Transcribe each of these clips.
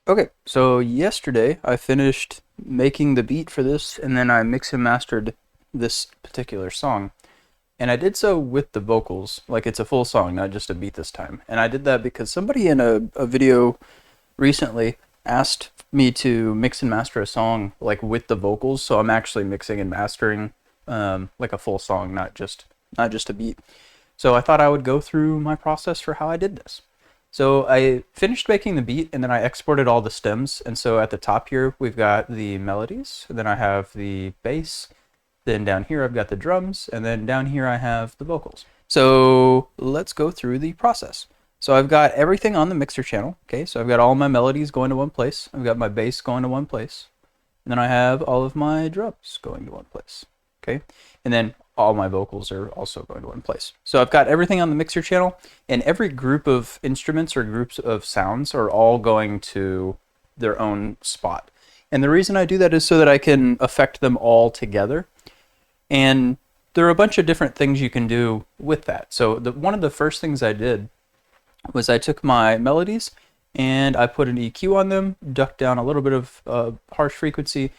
Okay, so yesterday I finished making the beat for this, and then I mix and mastered this particular song. And I did so with the vocals, like it's a full song, not just a beat this time. And I did that because somebody in a video recently asked me to mix and master a song like with the vocals, so I'm actually mixing and mastering like a full song, not just a beat. So I thought I would go through my process for how I did this. So I finished making the beat and then I exported all the stems. And so at the top here, we've got the melodies. Then I have the bass. Then down here, I've got the drums. And then down here, I have the vocals. So let's go through the process. So I've got everything on the mixer channel. Okay, so I've got all my melodies going to one place. I've got my bass going to one place. And then I have all of my drums going to one place. Okay, and then all my vocals are also going to one place. So I've got everything on the mixer channel, and every group of instruments or groups of sounds are all going to their own spot. And the reason I do that is so that I can affect them all together. And there are a bunch of different things you can do with that. So one of the first things I did was I took my melodies and I put an EQ on them, ducked down a little bit of harsh frequency,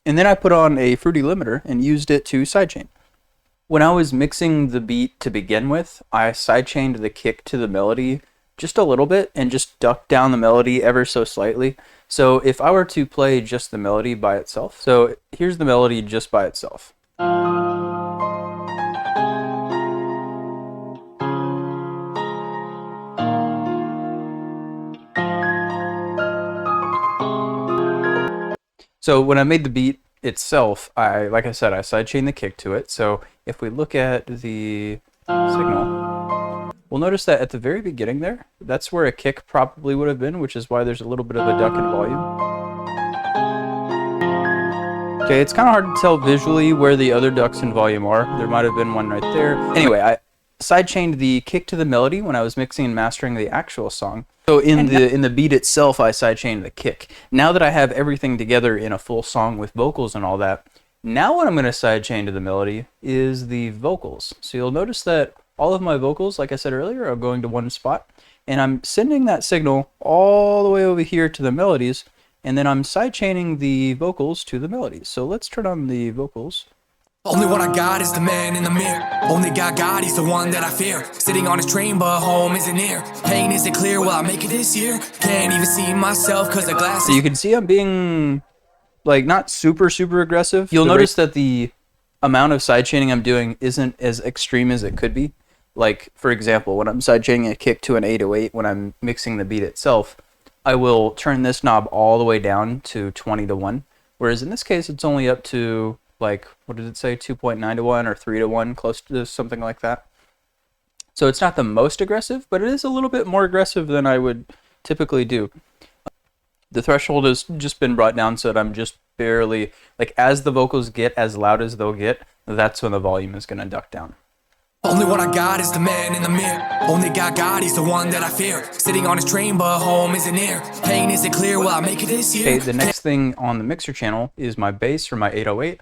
and then I put on a fruity limiter and used it to sidechain. When I was mixing the beat to begin with, I sidechained the kick to the melody just a little bit and just ducked down the melody ever so slightly. So if I were to play just the melody by itself, so here's the melody just by itself. So when I made the beat itself, like I said, I sidechained the kick to it. So if we look at the signal, we'll notice that at the very beginning there, that's where a kick probably would have been, which is why there's a little bit of a duck in volume. Okay, it's kind of hard to tell visually where the other ducks in volume are. There might have been one right there. Anyway, I sidechained the kick to the melody when I was mixing and mastering the actual song. So in the beat itself, I sidechained the kick. Now that I have everything together in a full song with vocals and all that, now what I'm going to sidechain to the melody is the vocals. So you'll notice that all of my vocals, like I said earlier, are going to one spot, and I'm sending that signal all the way over here to the melodies, and then I'm sidechaining the vocals to the melodies. So let's turn on the vocals. Only what I got is the man in the mirror. Only God, he's the one that I fear. Sitting on his train, but home isn't near. Pain isn't clear, will I make it this year? Can't even see myself cause the glass. So you can see I'm being, like, not super aggressive. You'll notice that the amount of sidechaining I'm doing isn't as extreme as it could be. Like, for example, when I'm sidechaining a kick to an 808, when I'm mixing the beat itself, I will turn this knob all the way down to 20 to 1. Whereas in this case, it's only up to, like, what did it say, 2.9 to 1 or 3 to 1, close to something like that. So it's not the most aggressive, but it is a little bit more aggressive than I would typically do. The threshold has just been brought down so that I'm just barely, like, as the vocals get as loud as they'll get, that's when the volume is going to duck down. Only what I got is the man in the mirror. Only God, he's the one that I fear. Sitting on his train, but home isn't near. Pain isn't clear, will I make it this year? Okay, the next thing on the mixer channel is my bass for my 808.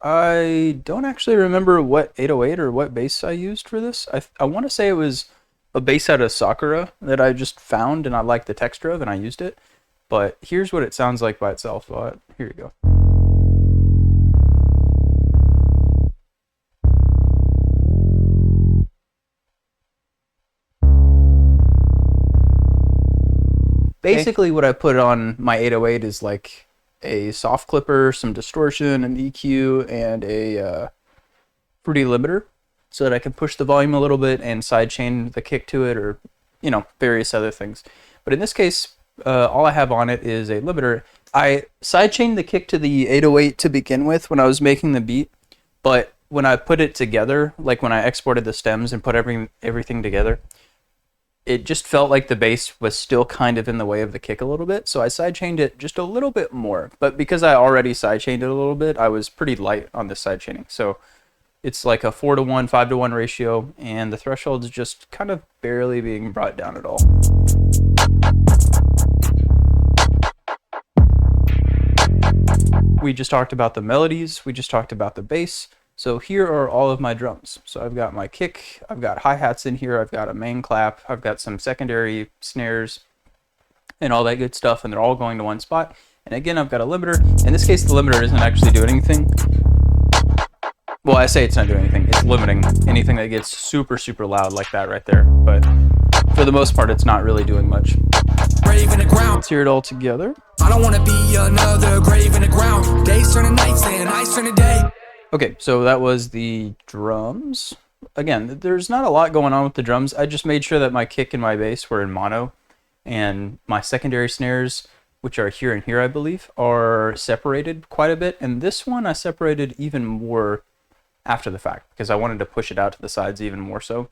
I don't actually remember what 808 or what bass I used for this. I want to say it was a bass out of Sakura that I just found and I liked the texture of and I used it. But here's what it sounds like by itself. Here you go. Basically what I put on my 808 is like a soft clipper, some distortion, an EQ, and a fruity limiter so that I can push the volume a little bit and sidechain the kick to it, or, you know, various other things. But in this case, all I have on it is a limiter. I sidechained the kick to the 808 to begin with when I was making the beat, but when I put it together, like when I exported the stems and put everything together, it just felt like the bass was still kind of in the way of the kick a little bit, so I sidechained it just a little bit more. But because I already sidechained it a little bit, I was pretty light on this sidechaining. So it's like a 4 to 1, 5 to 1 ratio, and the threshold is just kind of barely being brought down at all. We just talked about the melodies, we just talked about the bass. So here are all of my drums. So I've got my kick, I've got hi-hats in here, I've got a main clap, I've got some secondary snares, and all that good stuff, and they're all going to one spot. And again, I've got a limiter. In this case, the limiter isn't actually doing anything. Well, I say it's not doing anything. It's limiting anything that gets super, super loud like that right there. But for the most part, it's not really doing much. Grave in the ground. Let's hear it all together. I don't wanna be another grave in the ground. Days turn to nights and nights turn to day. Okay, so that was the drums. Again, there's not a lot going on with the drums. I just made sure that my kick and my bass were in mono, and my secondary snares, which are here and here, I believe, are separated quite a bit. And this one I separated even more after the fact because I wanted to push it out to the sides even more so.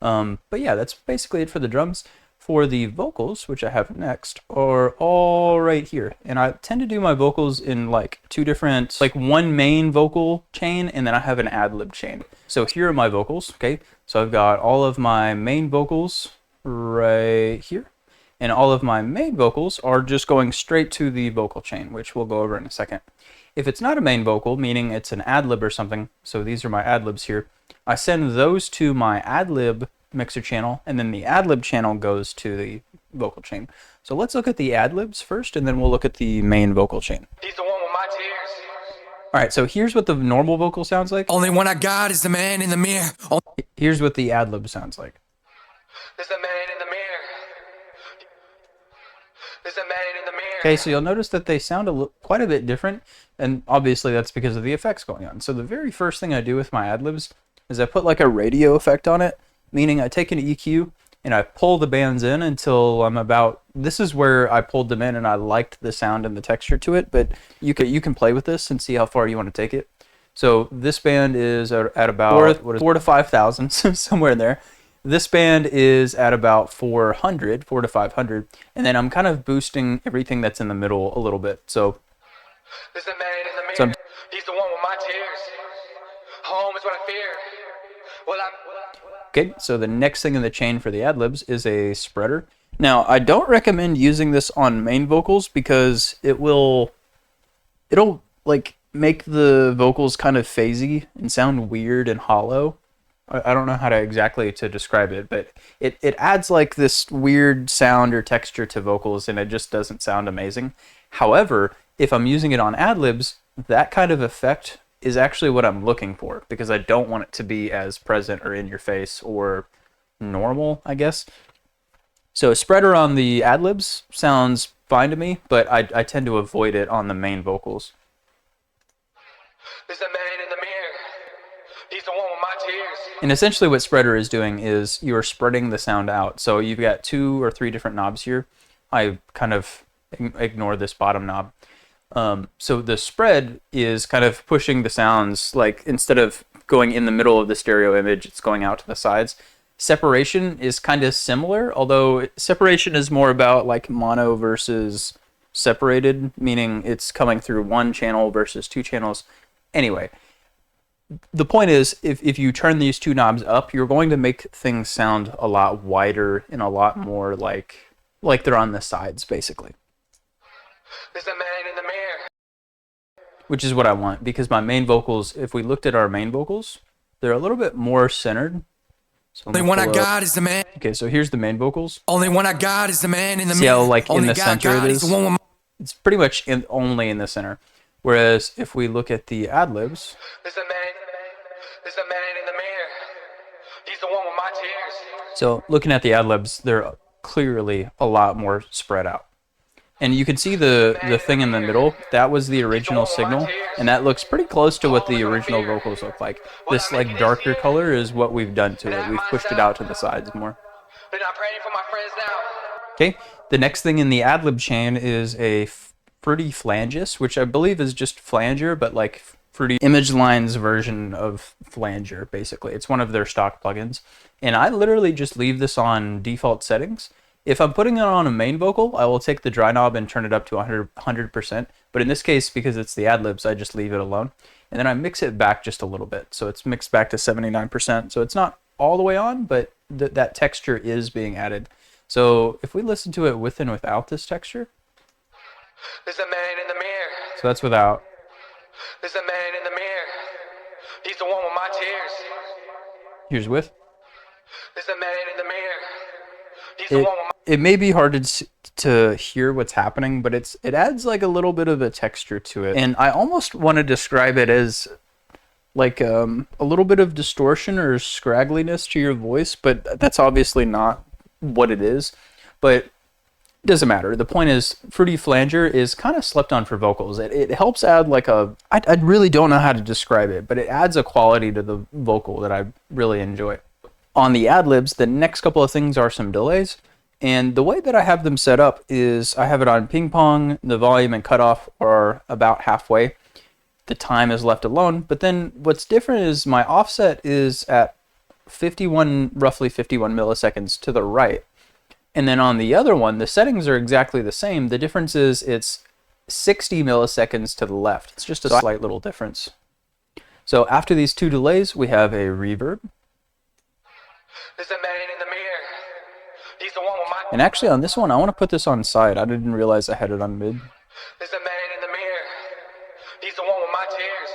But yeah, that's basically it for the drums. For the vocals, which I have next, are all right here. And I tend to do my vocals in like two different, like one main vocal chain, and then I have an ad-lib chain. So here are my vocals, okay? So I've got all of my main vocals right here. And all of my main vocals are just going straight to the vocal chain, which we'll go over in a second. If it's not a main vocal, meaning it's an ad-lib or something, so these are my ad-libs here, I send those to my ad-lib mixer channel, and then the ad-lib channel goes to the vocal chain. So let's look at the ad-libs first, and then we'll look at the main vocal chain. He's the one with my tears. All right, so here's what the normal vocal sounds like. Only one I got is the man in the mirror. Here's what the ad-lib sounds like. There's a man in the mirror. There's a man in the mirror. Okay, so you'll notice that they sound quite a bit different, and obviously that's because of the effects going on. So the very first thing I do with my ad-libs is I put like a radio effect on it, meaning I take an EQ and I pull the bands in until I'm about, this is where I pulled them in and I liked the sound and the texture to it, but you can play with this and see how far you want to take it. So this band is at about 4 to 5,000, somewhere in there. This band is at about 4 to 500, and then I'm kind of boosting everything that's in the middle a little bit. So there's a man in the mirror. He's the one with my tears. Home is what I fear. Okay, so the next thing in the chain for the ad-libs is a spreader. Now, I don't recommend using this on main vocals because it'll like make the vocals kind of phasey and sound weird and hollow. I don't know how to exactly to describe it, but it adds like this weird sound or texture to vocals, and it just doesn't sound amazing. However, if I'm using it on ad-libs, that kind of effect is actually what I'm looking for, because I don't want it to be as present or in your face or normal, I guess. So a spreader on the ad-libs sounds fine to me, but I tend to avoid it on the main vocals. There's a man in the mirror. He's the one with my tears. And essentially what spreader is doing is you're spreading the sound out. So you've got 2 or 3 different knobs here. I kind of ignore this bottom knob. So the spread is kind of pushing the sounds, like instead of going in the middle of the stereo image, it's going out to the sides. Separation is kind of similar, although separation is more about like mono versus separated, meaning it's coming through one channel versus 2 channels. Anyway, the point is, if you turn these 2 knobs up, you're going to make things sound a lot wider and a lot more like they're on the sides, basically. There's a man in the mirror. Which is what I want, because my main vocals, if we looked at our main vocals, they're a little bit more centered. So only one I got is the man. Okay, so here's the main vocals. Only one I got is the man in the mirror. See how like only in the center it is? The It's pretty much only in the center. Whereas if we look at the ad-libs, there's a man in the mirror. He's the one with my tears. So looking at the ad-libs, they're clearly a lot more spread out. And you can see the thing in the middle, that was the original signal, and that looks pretty close to what the original vocals look like. This like darker color is what we've done to it. We've pushed it out to the sides more. But I'm praying for my friends now. Okay, the next thing in the ad-lib chain is a Fruity Flanges, which I believe is just flanger, but like Fruity Image Line's version of flanger, basically. It's one of their stock plugins. And I literally just leave this on default settings. If I'm putting it on a main vocal, I will take the dry knob and turn it up to 100%. But in this case, because it's the ad-libs, I just leave it alone. And then I mix it back just a little bit. So it's mixed back to 79%. So it's not all the way on, but that texture is being added. So if we listen to it with and without this texture. There's a man in the mirror. So that's without. There's a man in the mirror. He's the one with my tears. Here's with. There's a man in the mirror. He's the one with my... It may be hard to hear what's happening, but it adds like a little bit of a texture to it. And I almost want to describe it as like a little bit of distortion or scraggliness to your voice, but that's obviously not what it is. But it doesn't matter. The point is, Fruity Flanger is kind of slept on for vocals. It helps add like I really don't know how to describe it, but it adds a quality to the vocal that I really enjoy. On the ad-libs, the next couple of things are some delays. And the way that I have them set up is I have it on ping pong, the volume and cutoff are about halfway. The time is left alone. But then what's different is my offset is at roughly 51 milliseconds to the right. And then on the other one, the settings are exactly the same. The difference is it's 60 milliseconds to the left. It's just a slight little difference. So after these two delays, we have a reverb. There's a man in the mirror. He's the one with my... And actually on this one, I want to put this on side. I didn't realize I had it on mid. There's a man in the mirror. He's the one with my tears.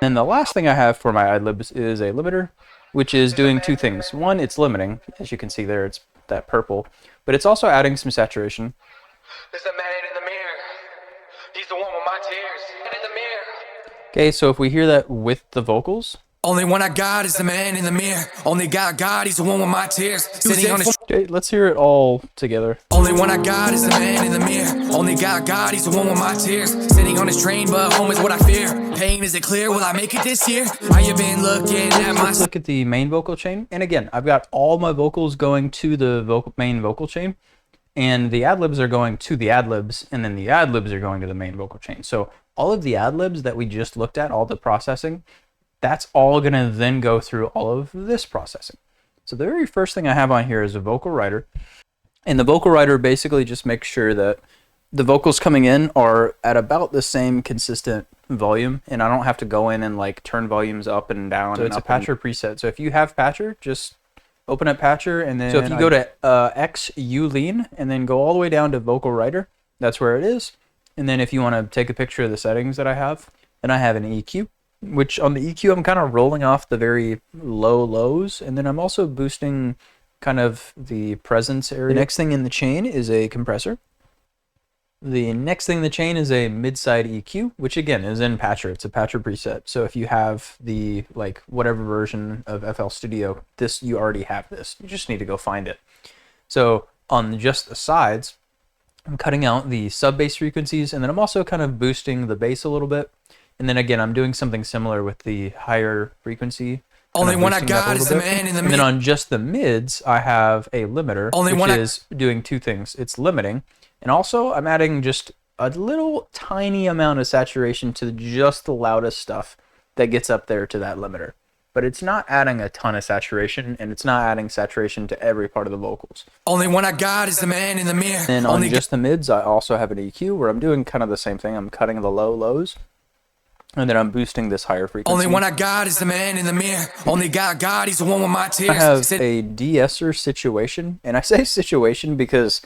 And the last thing I have for my ad-libs is a limiter, which is doing two things. One, it's limiting. As you can see there, it's that purple. But it's also adding some saturation. There's a man in the mirror. He's the one with my tears. In the mirror. Okay, so if we hear that with the vocals. Only one I got is the man in the mirror. Only God, he's the one with my tears. Sitting on his... Okay, let's hear it all together. Only one I got is the man in the mirror. Only God, he's the one with my tears. Sitting on his train, but home is what I fear. Pain, is it clear? Will I make it this year? I have been looking at my... Let's look at the main vocal chain. And again, I've got all my vocals going to the main vocal chain. And the ad-libs are going to the ad-libs. And then the ad-libs are going to the main vocal chain. So all of the ad-libs that we just looked at, all the processing, that's all going to then go through all of this processing. So the very first thing I have on here is a vocal writer. And the vocal writer basically just makes sure that the vocals coming in are at about the same consistent volume. And I don't have to go in and like turn volumes up and down. So it's a patcher preset. So if you have patcher, just open up patcher. And then so if you go to X, U lean, and then go all the way down to vocal writer, that's where it is. And then if you want to take a picture of the settings that I have, then I have an EQ. Which on the EQ, I'm kind of rolling off the very low lows, and then I'm also boosting kind of the presence area. The next thing in the chain is a compressor. The next thing in the chain is a mid-side EQ, which again is in Patcher. It's a Patcher preset. So if you have the like whatever version of FL Studio, you already have this. You just need to go find it. So on just the sides, I'm cutting out the sub-bass frequencies, and then I'm also kind of boosting the bass a little bit. And then again, I'm doing something similar with the higher frequency. Only one I got is the man in the mirror. And then on just the mids, I have a limiter, which is doing two things. It's limiting, and also I'm adding just a little tiny amount of saturation to just the loudest stuff that gets up there to that limiter. But it's not adding a ton of saturation, and it's not adding saturation to every part of the vocals. Only one I got is the man in the mirror. And on just the mids, I also have an EQ where I'm doing kind of the same thing. I'm cutting the low lows. And then I'm boosting this higher frequency. Only one I got is the man in the mirror. Only God, he's the one with my tears. I have a de-esser situation. And I say situation because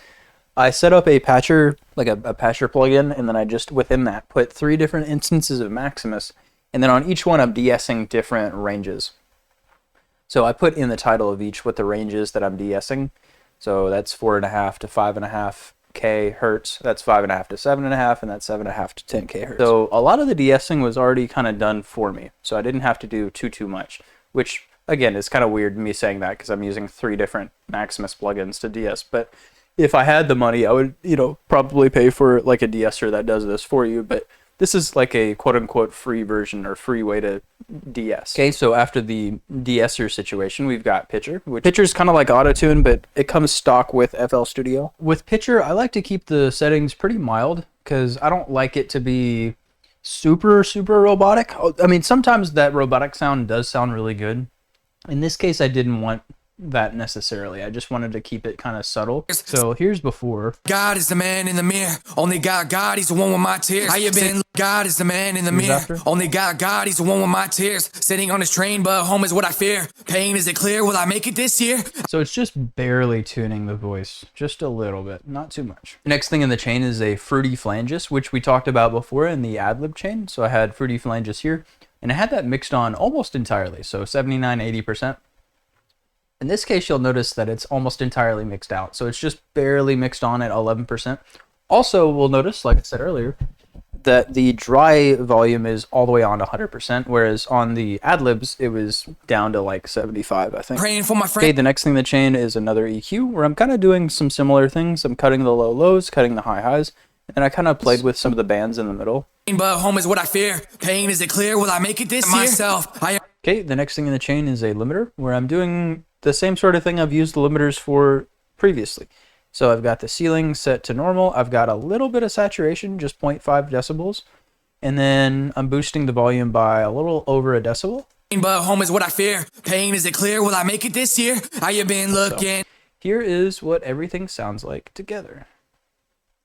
I set up a patcher, like a patcher plugin, and then I just, within that, put 3 different instances of Maximus. And then on each one, I'm de-essing different ranges. So I put in the title of each what the range is that I'm de-essing. So that's 4.5 to 5.5 K hertz, that's 5.5 to 7.5, and that's 7.5 to 10K hertz. So a lot of the de-essing was already kind of done for me, so I didn't have to do too much, which again is kind of weird me saying that because I'm using 3 different Maximus plugins to de-ess. But if I had the money, I would, probably pay for like a de-esser that does this for you. But this is like a quote-unquote free version or free way to de-ess. Okay, so after the de-esser situation, we've got Pitcher. Pitcher's kind of like Auto-Tune, but it comes stock with FL Studio. With Pitcher, I like to keep the settings pretty mild because I don't like it to be super robotic. I mean, sometimes that robotic sound does sound really good. In this case, I didn't want that necessarily. I just wanted to keep it kind of subtle. So here's before. God is the man in the mirror. Only God, he's the one with my tears. How you been? God is the man in the mirror. Only God, he's the one with my tears. Sitting on his train, but home is what I fear. Pain, is it clear? Will I make it this year? So it's just barely tuning the voice, just a little bit, not too much. Next thing in the chain is a Fruity Flangus, which we talked about before in the ad-lib chain. So I had Fruity Flangus here, and I had that mixed on almost entirely, so 79-80%. In this case, you'll notice that it's almost entirely mixed out. So it's just barely mixed on at 11%. Also, we'll notice, like I said earlier, that the dry volume is all the way on to 100%, whereas on the ad-libs, it was down to like 75, I think. Praying for my friend. Okay, the next thing in the chain is another EQ, where I'm kind of doing some similar things. I'm cutting the low lows, cutting the high highs, and I kind of played with some of the bands in the middle. But home is what I fear. Pain, is it clear? Will I make it this year? Myself. Okay, the next thing in the chain is a limiter, where I'm doing the same sort of thing I've used the limiters for previously. So I've got the ceiling set to normal. I've got a little bit of saturation, just 0.5 decibels. And then I'm boosting the volume by a little over a decibel. But home is what I fear. Pain, is it clear? Will I make it this year? How you been looking? So, here is what everything sounds like together.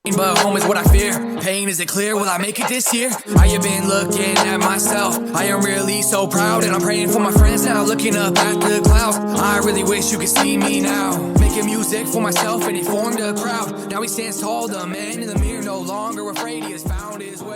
But home is what I fear. Pain, is it clear? Will I make it this year? I have been looking at myself. I am really so proud, and I'm praying for my friends now, looking up at the clouds. I really wish you could see me now, making music for myself, and he formed a crowd. Now he stands tall, the man in the mirror, no longer afraid. He has found his way.